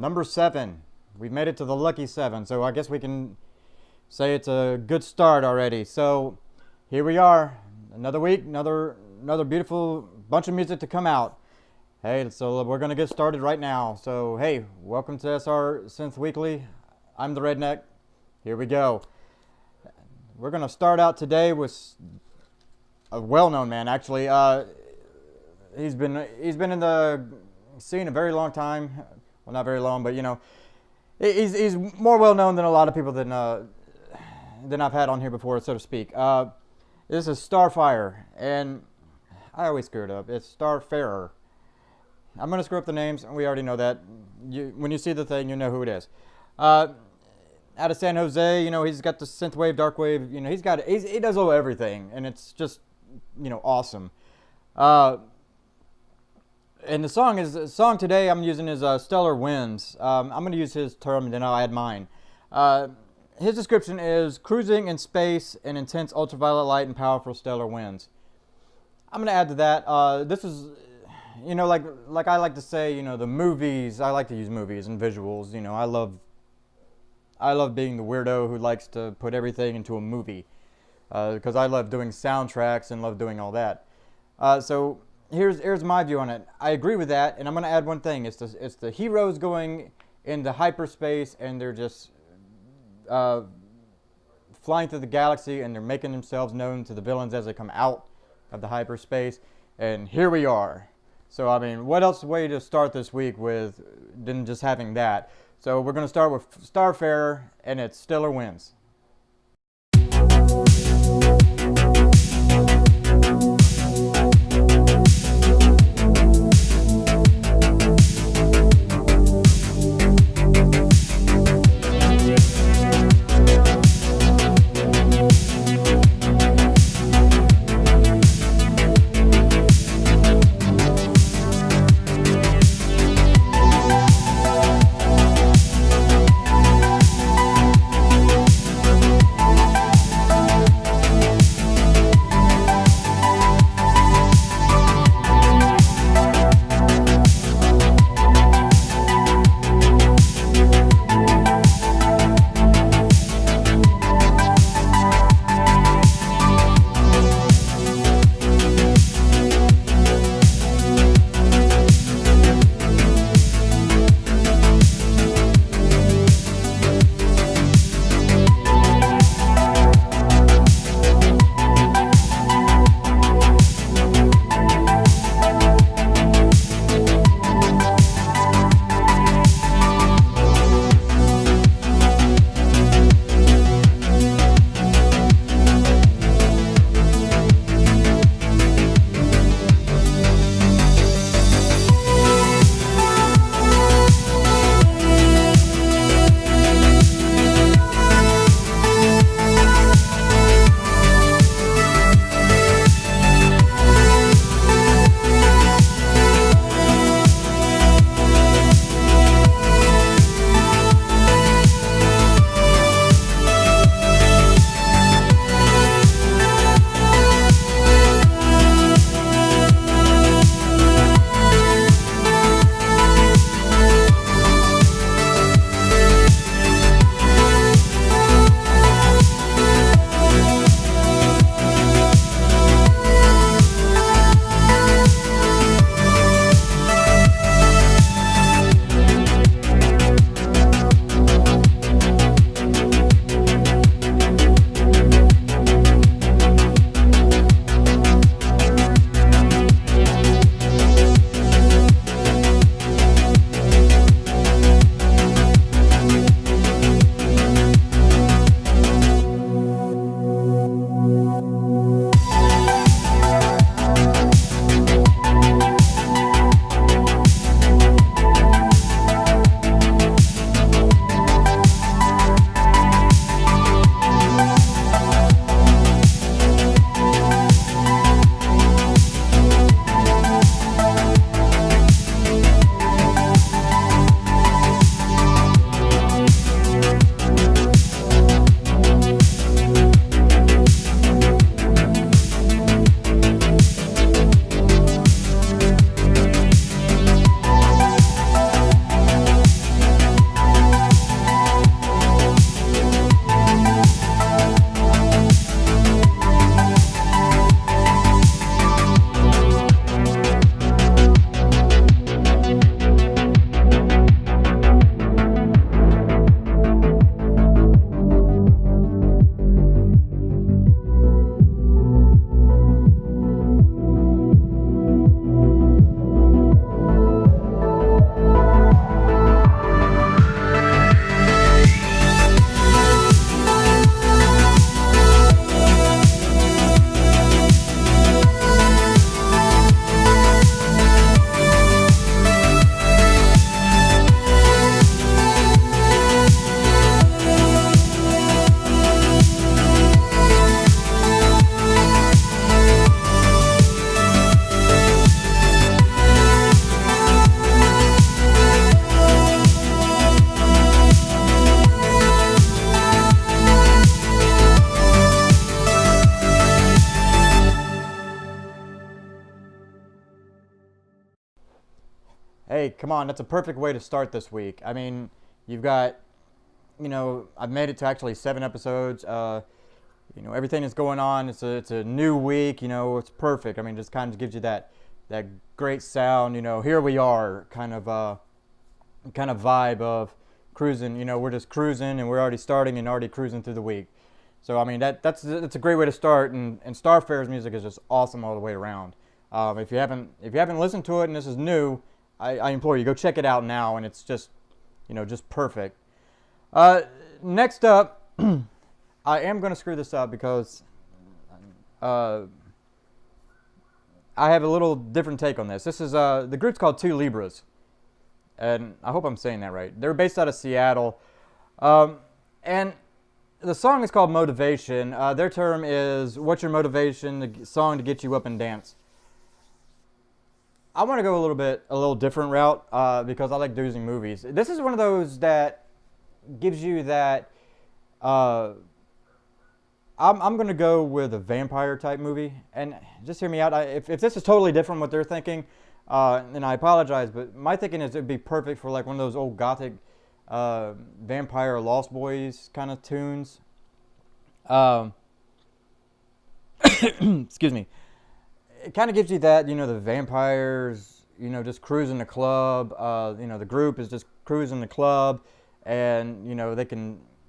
Number 7. We've made it to the lucky 7, so I guess we can say it's a good start already. So here we are, another week, another beautiful bunch of music to come out. Hey, so we're gonna get started right now. So hey, welcome to SR Synth Weekly. I'm the Redneck. Here we go. We're gonna start out today with a well-known man. Actually, he's been in the scene a very long time. Well, not very long, but you know, he's more well-known than a lot of people than I've had on here before, so to speak. This is Starfarer, and I always screw it up. It's Starfarer. I'm gonna screw up the names, and we already know that. When you see the thing, you know who it is. Out of San Jose, you know, he's got the synthwave, darkwave. You know, he does a little everything, and it's just, you know, awesome. And the song today I'm using is Stellar Winds. I'm going to use his term and then I'll add mine. His description is cruising in space in intense ultraviolet light and powerful stellar winds. I'm going to add to that. This is, you know, like I like to say, you know, the movies. I like to use movies and visuals. You know, I love being the weirdo who likes to put everything into a movie. Because I love doing soundtracks and love doing all that. So here's my view on it. I agree with that, and I'm going to add one thing. It's the heroes going into hyperspace, and they're just flying through the galaxy, and they're making themselves known to the villains as they come out of the hyperspace. And here we are. So I mean, what else way to start this week with than just having that? So we're going to start with Starfarer, and it's Stellar Winds. hey, come on, that's a perfect way to start this week. I mean, you've got, I've made it to actually 7 episodes. Everything is going on. It's a new week. It's perfect. I mean, just kind of gives you that great sound. Here we are, kind of vibe of cruising. We're just cruising, and we're already starting and already cruising through the week. So I mean, that's a great way to start. And Starfarer's music is just awesome all the way around. If you haven't listened to it and this is new, I implore you, go check it out now. And it's just perfect. Next up, I am going to screw this up because I have a little different take on this. This is the group's called Two Libras, and I hope I'm saying that right. They're based out of Seattle, and the song is called Motivation. Their term is, what's your motivation? The song to get you up and dance. I want to go a little different route because I like doozing movies. This is one of those that gives you that. I'm going to go with a vampire type movie, and just hear me out. If this is totally different from what they're thinking, then I apologize. But my thinking is it'd be perfect for like one of those old gothic vampire Lost Boys kind of tunes. Excuse me. It kind of gives you that, the vampires, just cruising the club. The group is just cruising the club, and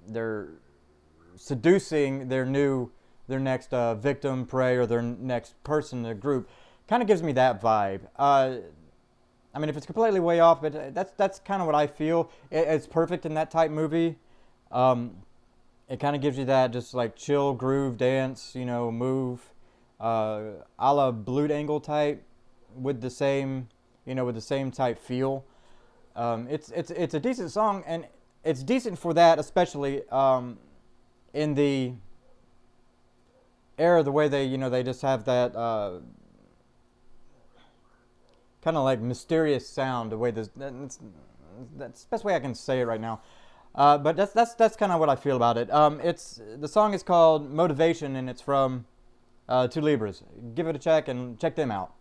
they're seducing their next victim, prey, or their next person in the group. Kind of gives me that vibe. I mean, if it's completely way off, but that's kind of what I feel. It's perfect in that type movie. It kind of gives you that just like chill groove dance, move, a la Blue Angle type, with the same type feel. It's a decent song, and it's decent for that, especially in the era, the way they just have that kind of like mysterious sound, the way that's the best way I can say it right now. But that's kind of what I feel about it. The song is called Motivation, and it's from Two Libras. Give it a check and check them out.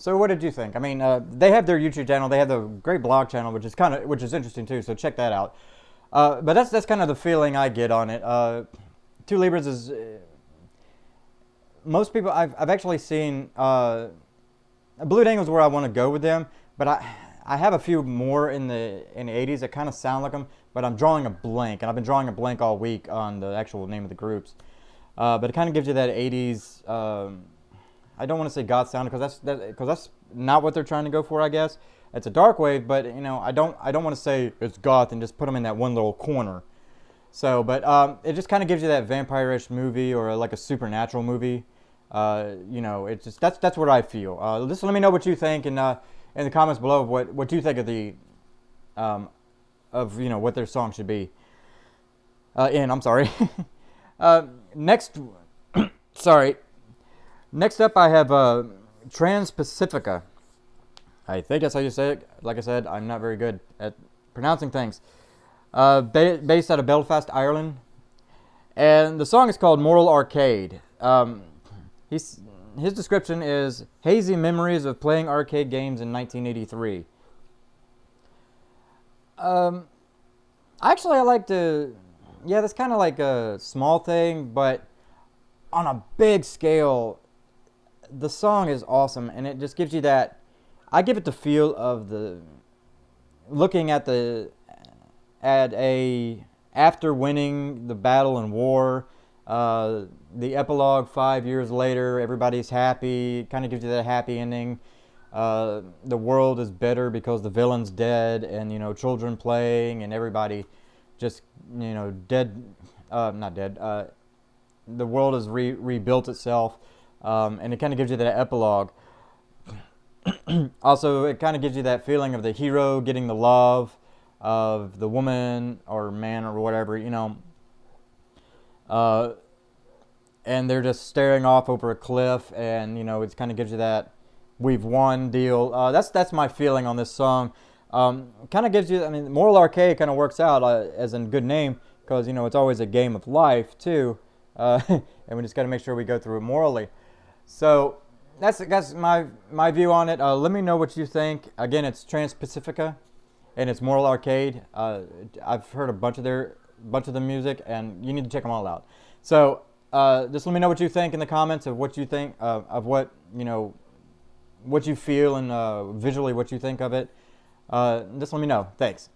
So what did you think? I mean, they have their YouTube channel. They have the great blog channel, which is interesting too. So check that out. But that's kind of the feeling I get on it. 2 Libras is most people I've actually seen. Blue Dangle's where I want to go with them, but I have a few more in the 80s that kind of sound like them, but I'm drawing a blank, and I've been drawing a blank all week on the actual name of the groups. But it kind of gives you that 80s. I don't want to say goth sound because that's not what they're trying to go for. I guess it's a dark wave, but you know I don't want to say it's goth and just put them in that one little corner. So, but it just kind of gives you that vampire-ish movie or like a supernatural movie. You know, it's just that's what I feel. Just let me know what you think in the comments below of what you think of the of you know what their song should be. I'm sorry. Next, sorry. Next up, I have Transpacifica. I think that's how you say it. Like I said, I'm not very good at pronouncing things. Based out of Belfast, Ireland, and the song is called Moral Arcade. His description is hazy memories of playing arcade games in 1983. Actually, I like to, yeah, that's kind of like a small thing, but on a big scale, the song is awesome, and it just gives you that, I give it the feel of the, looking at after winning the battle and war, the epilogue 5 years later, everybody's happy, kind of gives you that happy ending. The world is better because the villain's dead, and you know, children playing, and everybody just, you know, dead, not dead, the world has rebuilt itself, and it kind of gives you that epilogue. Also, it kind of gives you that feeling of the hero getting the love of the woman or man or whatever, you know, and they're just staring off over a cliff, and you know, it kind of gives you that we've won deal. That's my feeling on this song. Kind of gives you, I mean, Moral Arcade kind of works out as a good name because, you know, it's always a game of life too, and we just got to make sure we go through it morally. So that's my view on it. Let me know what you think. Again, it's Transpacifica, and it's Moral Arcade. I've heard a bunch of the music, and you need to check them all out. So just let me know what you think in the comments of what you think of what, you know, what you feel, and visually what you think of it. Just let me know. Thanks.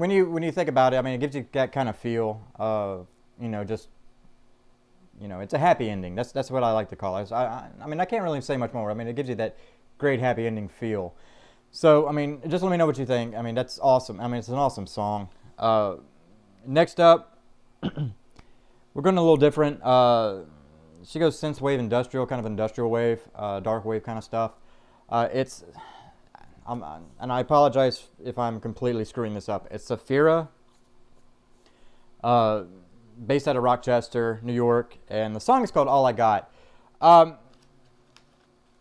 when you think about it, I mean, it gives you that kind of feel of, you know, just, you know, it's a happy ending. That's what I like to call it. I mean, I can't really say much more. I mean, it gives you that great happy ending feel. So, I mean, just let me know what you think. I mean, that's awesome. I mean, it's an awesome song. Next up, we're going a little different. She goes synth wave industrial, kind of industrial wave, dark wave kind of stuff. And I apologize if I'm completely screwing this up. It's Sapphira, based out of Rochester, New York, and the song is called All I Got.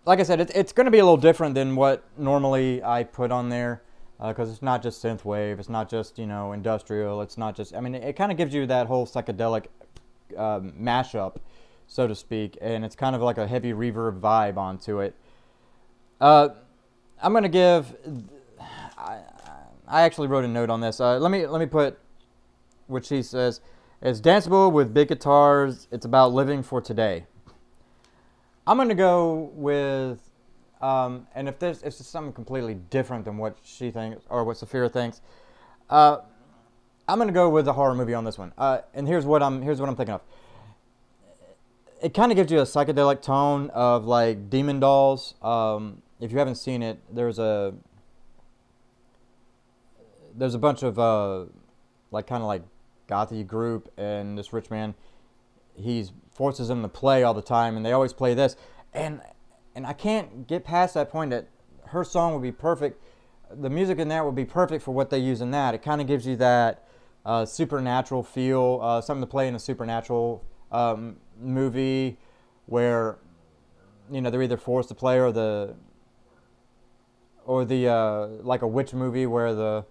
Like I said, it's going to be a little different than what normally I put on there, because it's not just synth wave, it's not just, you know, industrial, it's not just, I mean, it kind of gives you that whole psychedelic mashup, so to speak, and it's kind of like a heavy reverb vibe onto it. I'm going to give, I actually wrote a note on this. Let me put what she says. It's danceable with big guitars. It's about living for today. I'm going to go with, and if it's just something completely different than what she thinks or what Sapphira thinks, I'm going to go with a horror movie on this one. And here's what I'm thinking of. It kind of gives you a psychedelic tone of like Demon Dolls. If you haven't seen it, there's a bunch of like kind of like gothy group, and this rich man, he forces them to play all the time, and they always play this, and I can't get past that point that her song would be perfect. The music in that would be perfect for what they use in that. It kind of gives you that supernatural feel, something to play in a supernatural movie where, you know, they're either forced to play or the like a witch movie where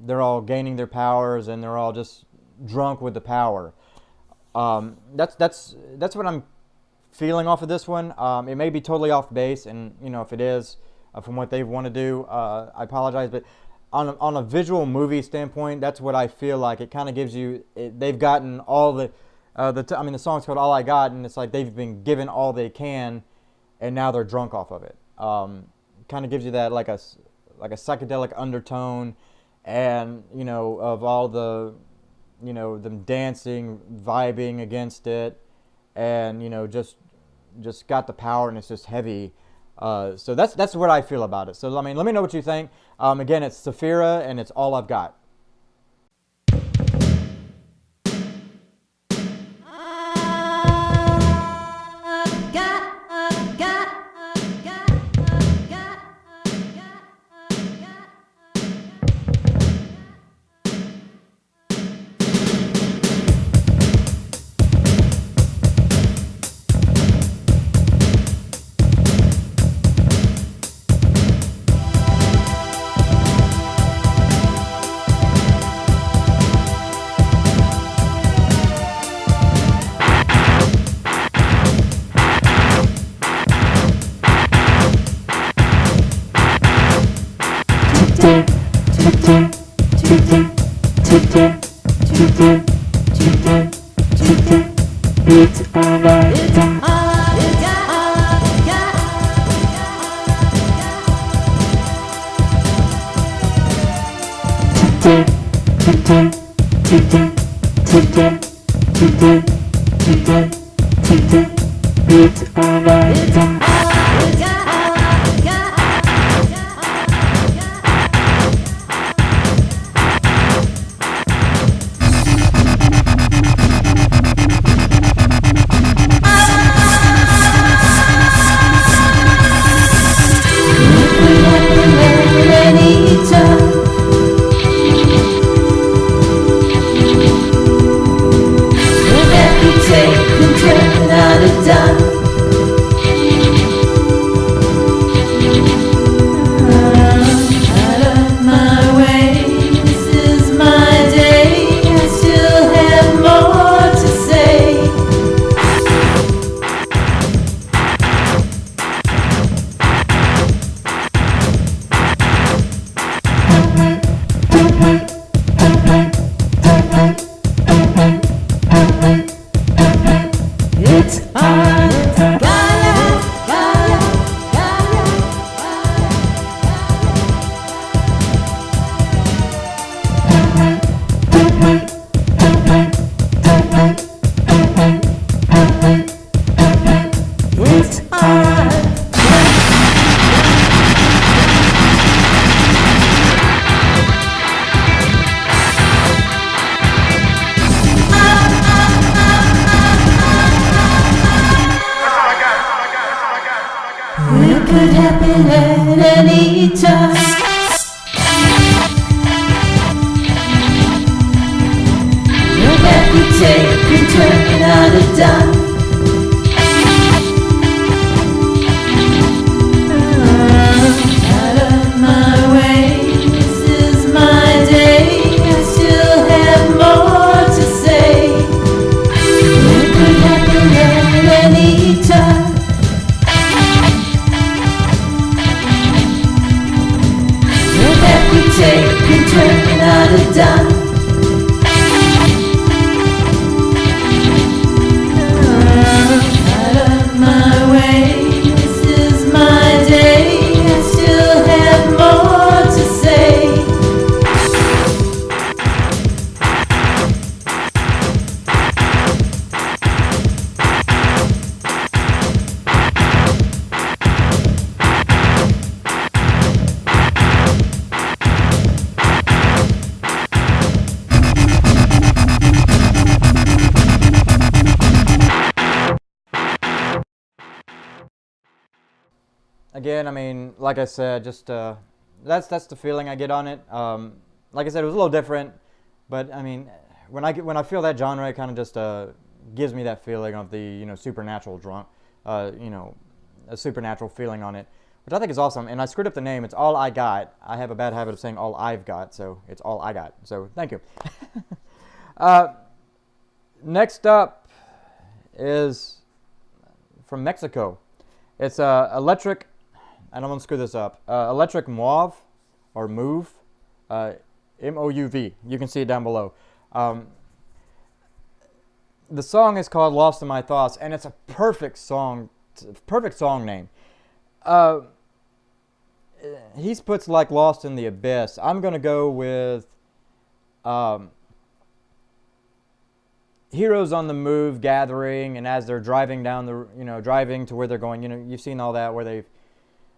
they're all gaining their powers and they're all just drunk with the power. That's what I'm feeling off of this one. It may be totally off base, and you know, if it is from what they want to do, I apologize. But on a visual movie standpoint, that's what I feel like. It kind of gives you. They've gotten all the the song's called All I Got, and it's like they've been given all they can, and now they're drunk off of it. Kind of gives you that like a psychedelic undertone, and you know, of all the, you know, them dancing, vibing against it, and you know, just got the power, and it's just heavy. So that's what I feel about it. So I mean, let me know what you think. Again, it's Sapphira, and it's All I've Got. happen at any time. No back we take and turn on a dime. Out of my way, this is my day. I still have more to say. It could happen at any time. No back we take and turn on a dime. Out of my way, this is my day. I still have more to say. Again, I mean, like I said, just that's the feeling I get on it. Like I said, it was a little different, but I mean, when I feel that genre, it kind of just gives me that feeling of the supernatural a supernatural feeling on it, which I think is awesome. And I screwed up the name. It's All I Got. I have a bad habit of saying All I've Got, so it's All I Got. So thank you. Next up is from Mexico. It's electric. I don't want to screw this up. Electric Mouv, or Mouv, M-O-U-V. You can see it down below. The song is called "Lost in My Thoughts," and it's a perfect song name. He puts like "Lost in the Abyss." I'm gonna go with heroes on the move, gathering, and as they're driving down the driving to where they're going. You've seen all that where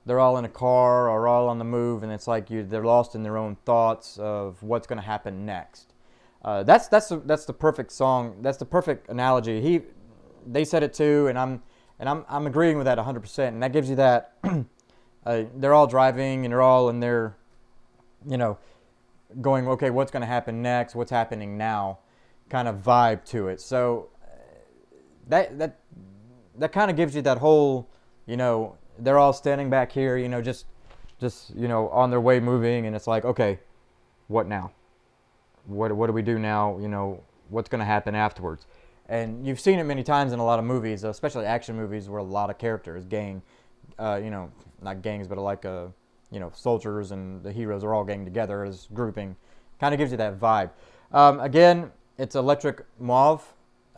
they're all in a car or all on the move, and it's like they're lost in their own thoughts of what's going to happen next. That's the perfect song. That's the perfect analogy. They said it too, and I'm agreeing with that 100%. And that gives you that they're all driving and they're all in their going, okay, what's going to happen next? What's happening now? Kind of vibe to it. So that kind of gives you that whole they're all standing back here, just on their way moving, and it's like, okay, what now? What do we do now? What's going to happen afterwards? And you've seen it many times in a lot of movies, especially action movies, where a lot of characters, not gangs, but like soldiers and the heroes are all getting together as grouping. Kind of gives you that vibe. Again, it's Electric Mouv,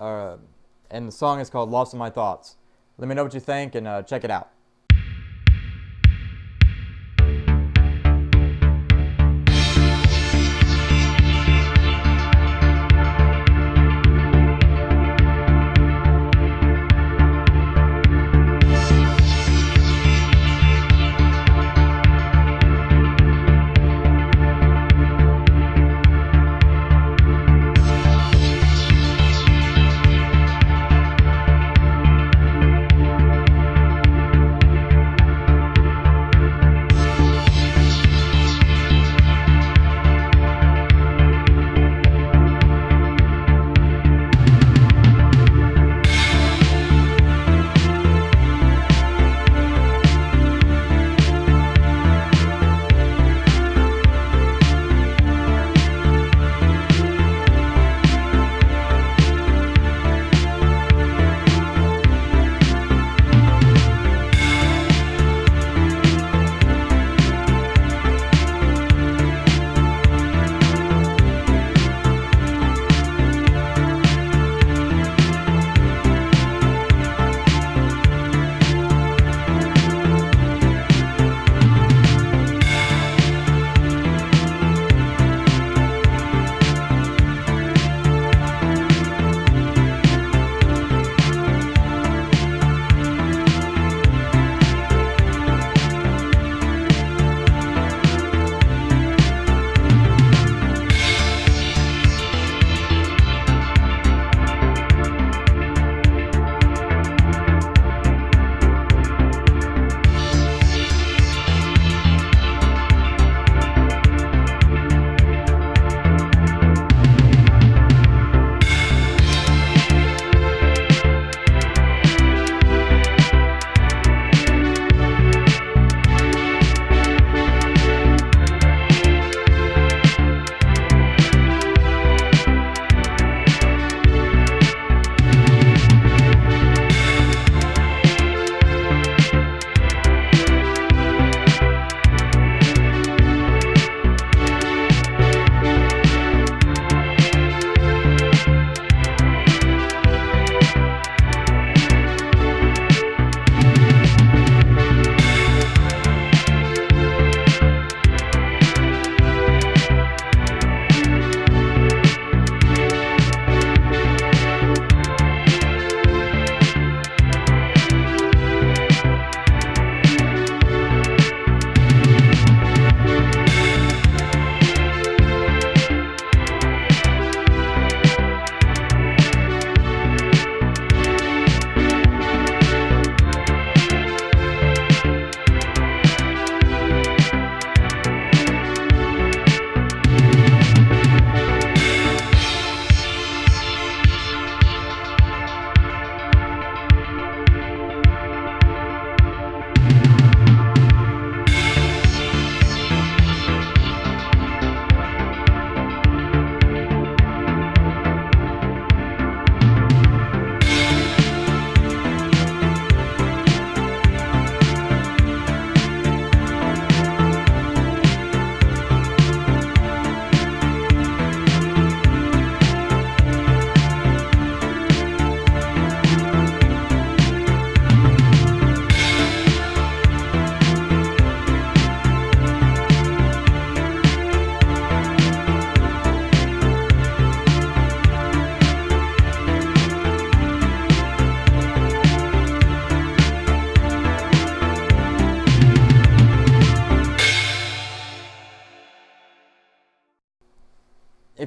and the song is called "Lost in My Thoughts." Let me know what you think, and check it out.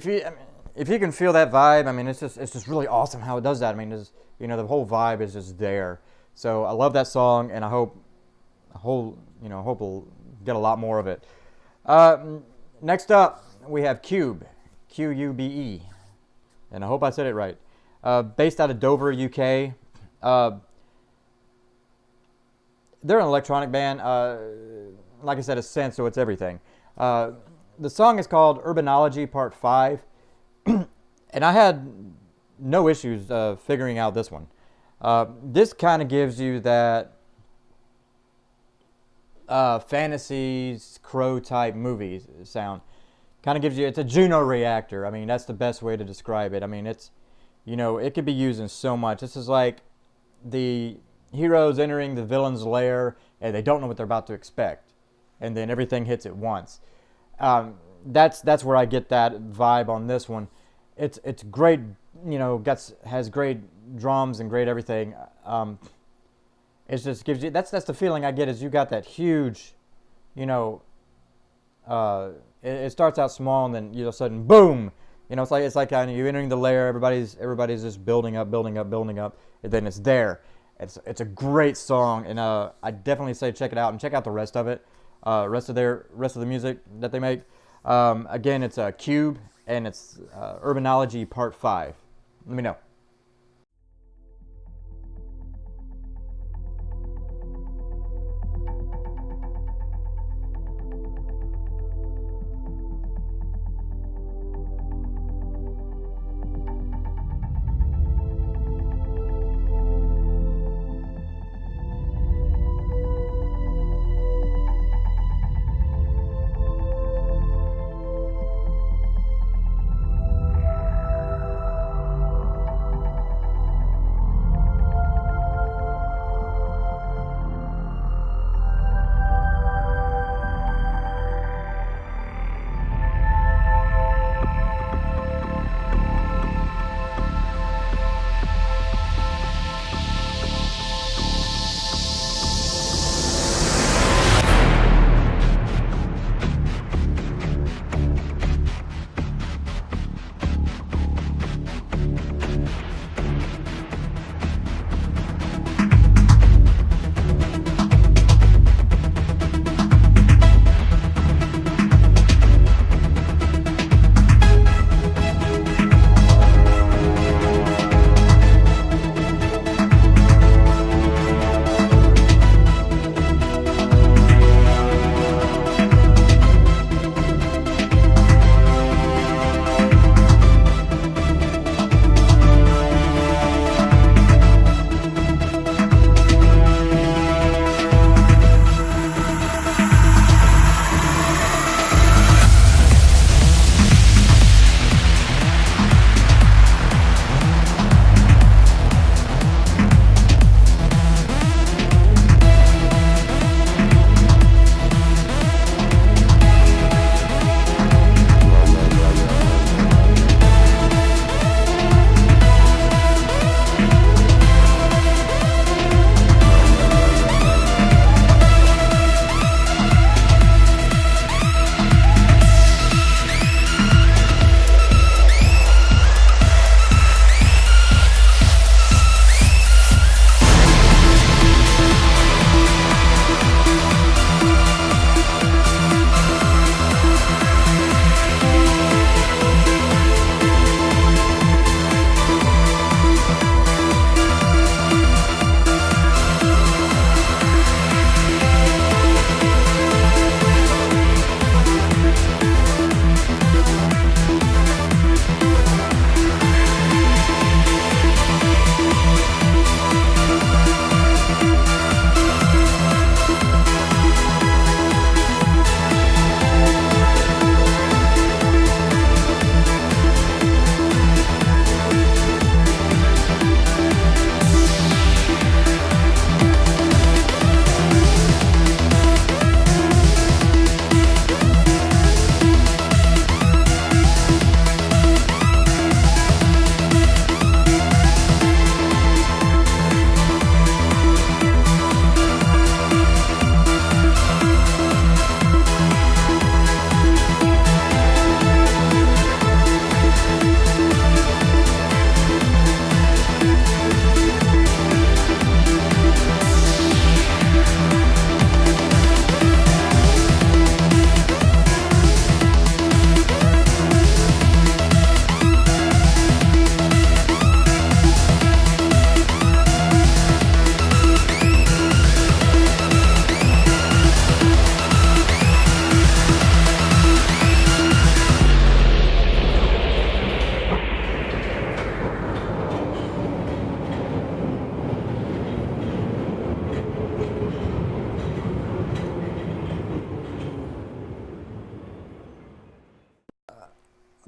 if you can feel that vibe, I mean, it's just really awesome how it does that. I mean, the whole vibe is just there. So I love that song, and I hope we'll get a lot more of it. Next up, we have QUBE, QUBE, and I hope I said it right. Based out of Dover, UK. They're an electronic band. Like I said, it's synth, so it's everything. The song is called Urbanology Part 5, and I had no issues figuring out this one. This kind of gives you that fantasies, crow type movie sound. Kind of gives you, it's a Juno reactor. I mean, that's the best way to describe it. I mean, it's, it could be used in so much. This is like the heroes entering the villain's lair and they don't know what they're about to expect, and then everything hits at once. That's where I get that vibe on this one. It's great, has great drums and great everything. It just gives you, that's the feeling I get, is you got that huge, it starts out small and then all of a sudden boom, it's like you entering the lair, everybody's just building up, and then it's there. It's a great song, and I definitely say check it out and check out the rest of it, rest of the music that they make. Again, it's a QUBE, and it's Urbanology Part 5. Let me know.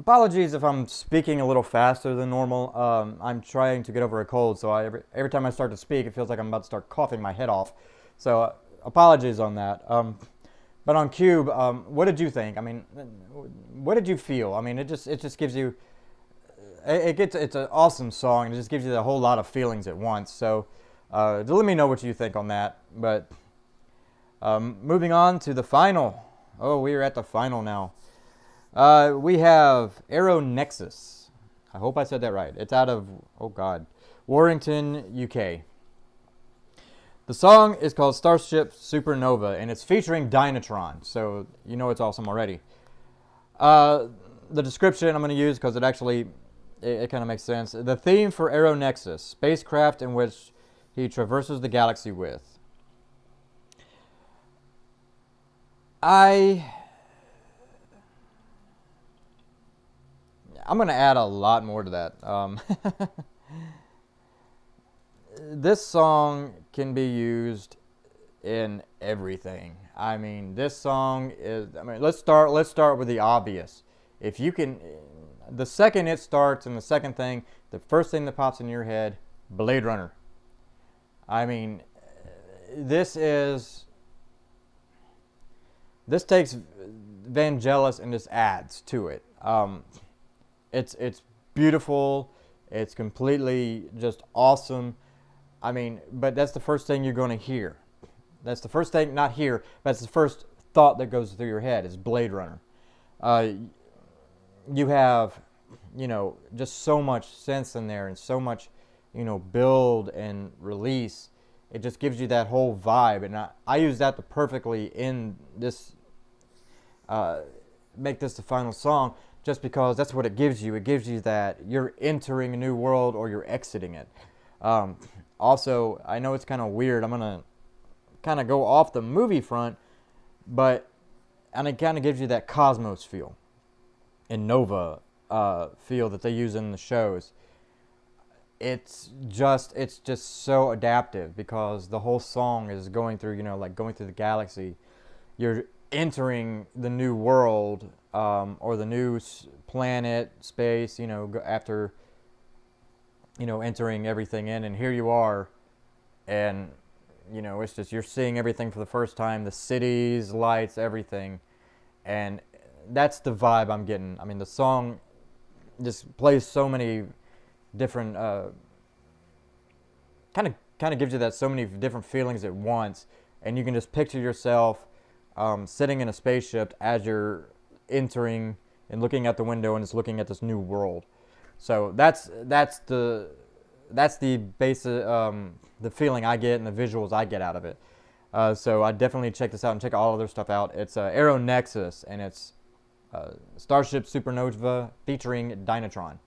Apologies if I'm speaking a little faster than normal. I'm trying to get over a cold, so every time I start to speak, it feels like I'm about to start coughing my head off. So apologies on that. But on QUBE, what did you think? I mean, what did you feel? I mean, it just gives you it's an awesome song. It just gives you a whole lot of feelings at once. So let me know what you think on that. But moving on to the final. Oh, we are at the final now. We have Aeronexus. I hope I said that right. It's out of, oh God, Warrington, UK. The song is called Starship Supernova, and it's featuring Dyntron, so you know it's awesome already. The description I'm going to use because it actually, it kind of makes sense. The theme for Aeronexus, spacecraft in which he traverses the galaxy with. I'm going to add a lot more to that. This song can be used in everything. I mean, this song is, I mean, let's start with the obvious. If you can, the second it starts and the second thing, the first thing that pops in your head, Blade Runner. I mean, this takes Vangelis and just adds to it. It's beautiful. It's completely just awesome. I mean, but that's the first thing you're going to hear. That's the first thing, not hear, but that's the first thought that goes through your head is Blade Runner. You have, you know, just so much sense in there and so much, you know, build and release. It just gives you that whole vibe. And I use that perfectly in this, make this the final song, just because that's what it gives you. It gives you that you're entering a new world or you're exiting it. Also, I know it's kind of weird. I'm going to kind of go off the movie front, and it kind of gives you that Cosmos feel and Nova feel that they use in the shows. It's just so adaptive because the whole song is going through, you know, like going through the galaxy. You're entering the new world or the new planet, space, you know, after, you know, entering everything in, and here you are, and, you know, it's just, you're seeing everything for the first time, the cities, lights, everything, and that's the vibe I'm getting. I mean, the song just plays so many different, kind of gives you that so many different feelings at once, and you can just picture yourself sitting in a spaceship as you're entering and looking out the window and just looking at this new world. So that's the base, the feeling I get and the visuals I get out of it. So I definitely check this out and check all other stuff out. It's Aeronexus, and it's Starship Supernova featuring Dyntron.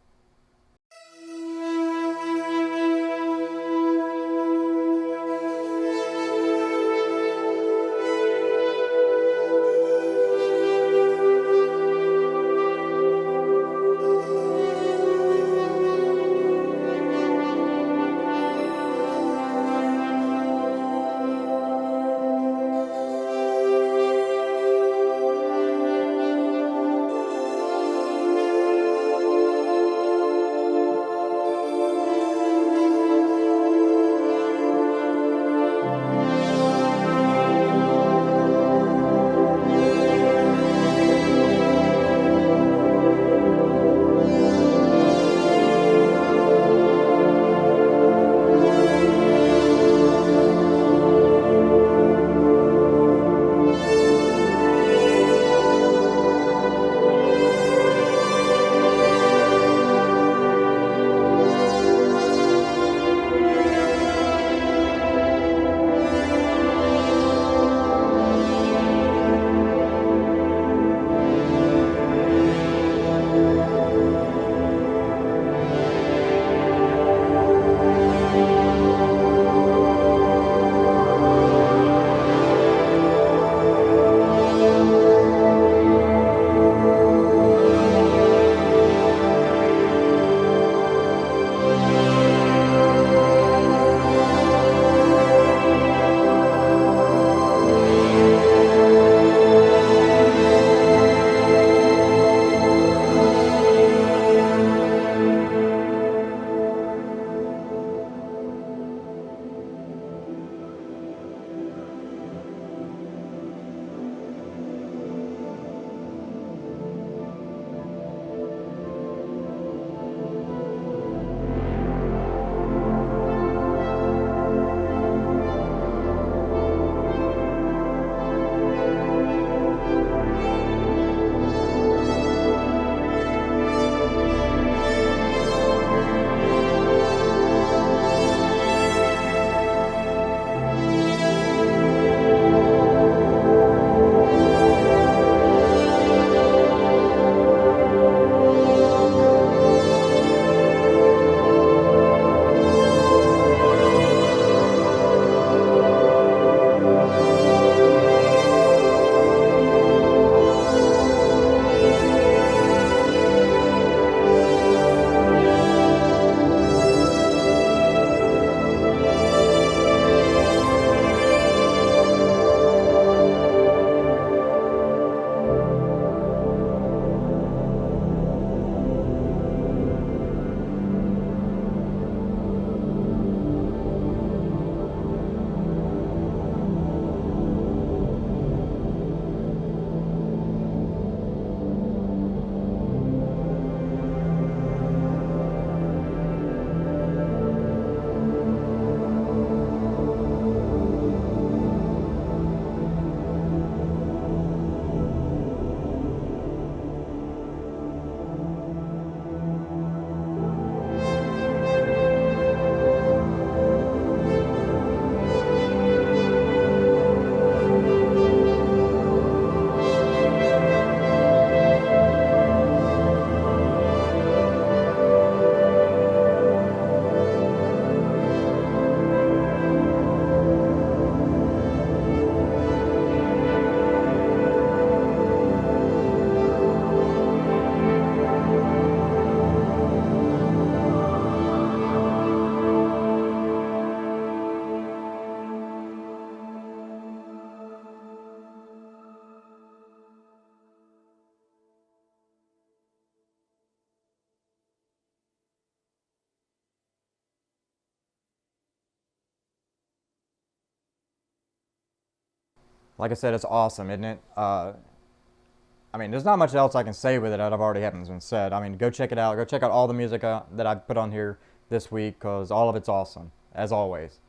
like I said, it's awesome, isn't it? I mean, there's not much else I can say with it that I've already been said. I mean, go check it out. Go check out all the music that I've put on here this week, because all of it's awesome, as always.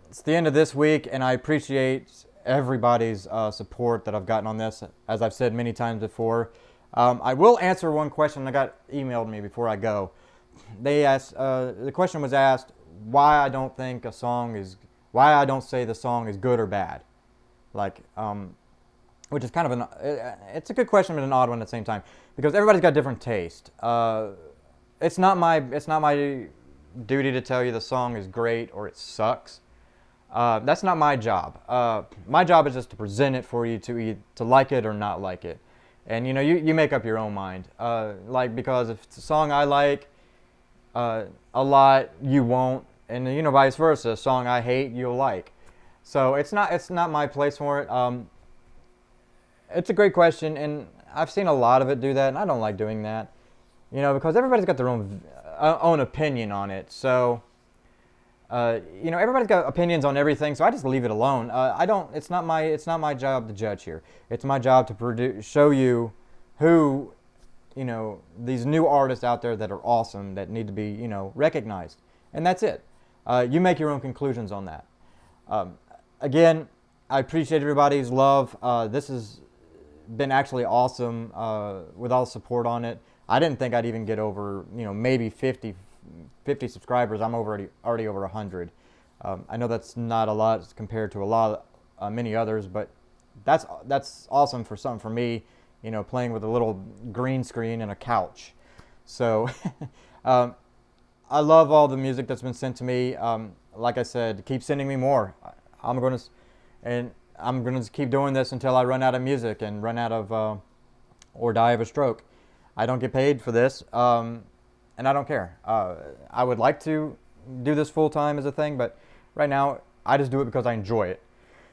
It's the end of this week, and I appreciate everybody's support that I've gotten on this, as I've said many times before. I will answer one question that got emailed me before I go. They asked, the question was asked, why I don't say the song is good or bad. Like, which is kind of it's a good question, but an odd one at the same time, because everybody's got different taste. It's not my duty to tell you the song is great or it sucks. That's not my job. My job is just to present it for you to like it or not like it, and you make up your own mind. Like, because if it's a song I like a lot, you won't, and vice versa. A song I hate, you'll like. So it's not my place for it. It's a great question, and I've seen a lot of it do that, and I don't like doing that, because everybody's got their own opinion on it. So, everybody's got opinions on everything, so I just leave it alone. It's not my job to judge here. It's my job to show you who, these new artists out there that are awesome, that need to be, recognized, and that's it. You make your own conclusions on that. Again, I appreciate everybody's love. This has been actually awesome with all the support on it. I didn't think I'd even get over, maybe 50 subscribers. I'm already over 100. I know that's not a lot compared to a lot of many others, but that's awesome for something for me, playing with a little green screen and a couch. So I love all the music that's been sent to me. Like I said, keep sending me more. I'm gonna keep doing this until I run out of music and run out of or die of a stroke. I don't get paid for this, and I don't care. I would like to do this full time as a thing, but right now I just do it because I enjoy it.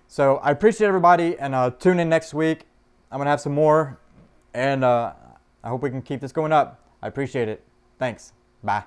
So I appreciate everybody, and tune in next week. I'm gonna have some more, and I hope we can keep this going up. I appreciate it. Thanks. Bye.